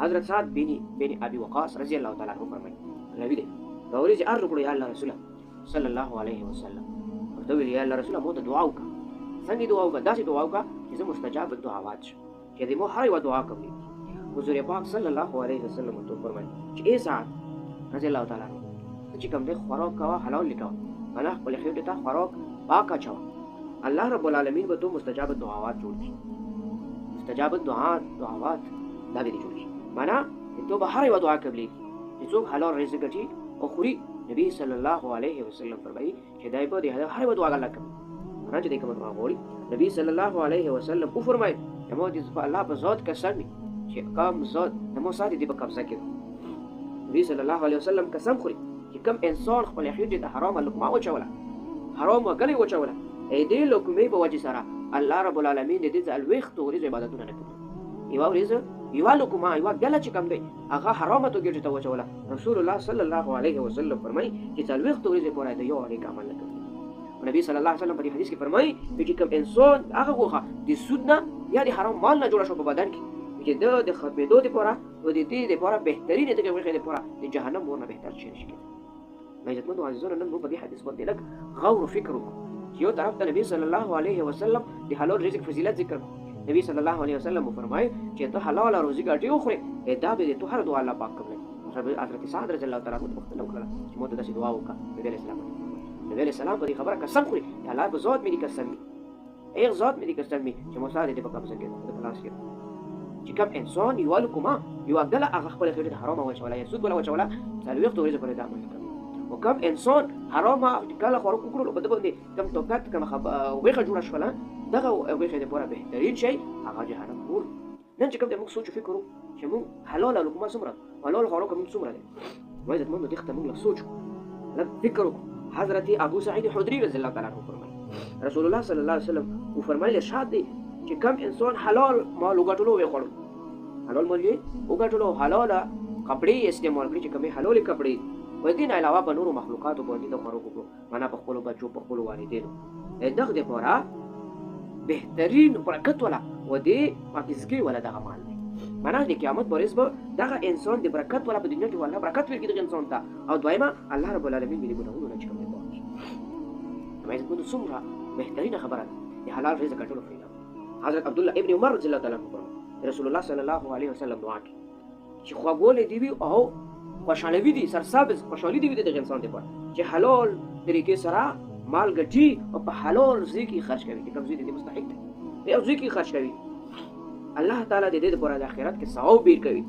حضرت سعد بن ابي وقاص رضی الله تعالی عنہ فرمایي نبی دې راوري چې ارغ کړو یا الله رسول صلی الله علیه وسلم ورته ویل یا الله رسول مو ته دعا وکړه څنګه دعا وکړه داسې دعا وکړه چې زه مستجاب دعاوات شم چې دې مو هر یو دعا کوي حضور پاک صلی الله علیه وسلم ته فرمایي چې ای سعد رضی الله تعالی عنہ چې کوم دې خوراک کاوه حلال لیکاو الله خپل خېټه ته خوراک پاک اچو الله رب العالمین به تو مستجاب دعاوات جوړ کړي مستجاب دعاوات دا دې جوړ شي معنا ته به هر یو دعا قبلې چې څوک حلال رزق ګټي او خوري نبی صلی الله علیه وسلم فرمایي چې دای په دې هر یو دعا الله کوي راځي دې کوم دعا غوړي نبی صلی الله علیه وسلم او فرمایي نو دې په الله په ذات قسم چې کوم ذات نو ساتي دې په قبضه کې نبی صلی الله علیه وسلم قسم خوري چې کوم انسان خپل خېټه د حرام لقمه وچوله حرام وګړي وچوله اې دې لقمه په وجه سره الله رب العالمین دې ځلويخت او عبادتونه نه کوي یو ورځ یو لقمه یو ګله چې کوم دی هغه حرامه تو ګټه وچوله رسول الله صلی الله علیه وسلم فرمایي چې ځلويخت او پورې دی یو اړیک عمل نه کوي نبی صلی الله علیه وسلم په حدیث کې فرمایي چې کوم انسان هغه غوخه د سود نه یا د حرام مال نه جوړ شو په بدن کې چې د خپېدو لپاره او د دې لپاره بهترینه د کومه لپاره د جهنم ورنه بهتر شي نشي عزتمنو عزیزانو نن په دې حدیث باندې لږ غور فکر وکړو چې یو طرف ته نبی صلی الله علیه وسلم د حلال رزق فضیلت ذکر نبی صلی الله علیه وسلم فرمایي چې ته حلال روزي ګټي خوري دا به ته هر دعا الله پاک قبول کړي حضرت سعد رضی الله تعالی عنہ مختلف کړه چې مو ته داسې دعا وکړه نبی علیہ السلام نبی علیہ السلام په دې خبره قسم خوري الله په ذات مې قسم ایک ذات مې قسم چې مو ساده دې په قبضه کې د خلاص کې چې کوم انسان یو لکما یو غله هغه خپل خېټه حرام وچوله یا سود ولا وچوله څلويخت ورځې پرې دا عمل کوي او کوم انسان حرام کله خوراک وکړو په دې باندې کوم توقات کوم ویخه جوړه شوله دغه ویخه د پوره بهترین شي هغه جهنم ور نن چې کوم د موږ سوچ فکر وکړو چې موږ حلال لکما څومره حلال خوراک موږ څومره دي وایي ته موږ دغه موږ سوچ لږ فکر وکړو حضرت ابو سعید خدری رضی الله تعالی عنہ فرمایي رسول الله صلی الله علیه وسلم او فرمایي ارشاد دی چې کوم انسان حلال مال وګټلو وي خورو حلال مال یې وګټلو حلاله کپڑے استعمال کړي چې کومه حلال کپڑے و دې نه علاوه په نورو مخلوقاتو باندې د خوراک وکړو معنا په خپل بچو په خپل والدینو دغه د پورا بهترین برکت ولا و دې پاکیزګي ولا دغه مال دی معنا د قیامت پرېز به دغه انسان د برکت ولا په دنیا کې ولا برکت ورکړي دغه انسان ته او دویمه الله رب العالمین دې ګناهونه نه چکه کوي مې زه څومره بهترین خبره دی حلال رزق ګټلو فیلا حضرت عبد الله ابن عمر رضی الله تعالی عنہ رسول الله صلی الله علیه وسلم دعا کوي چې خواګولې دی او خوشالوي دي سرسبز خوشالي دي د انسان لپاره چې حلال طریقې سره مال ګټي او په حلال ځکه خرج کوي چې کوم ځای دې مستحق دی او ځکه خرج کوي الله تعالی دې د پر آخرت کې ثواب ډیر کوي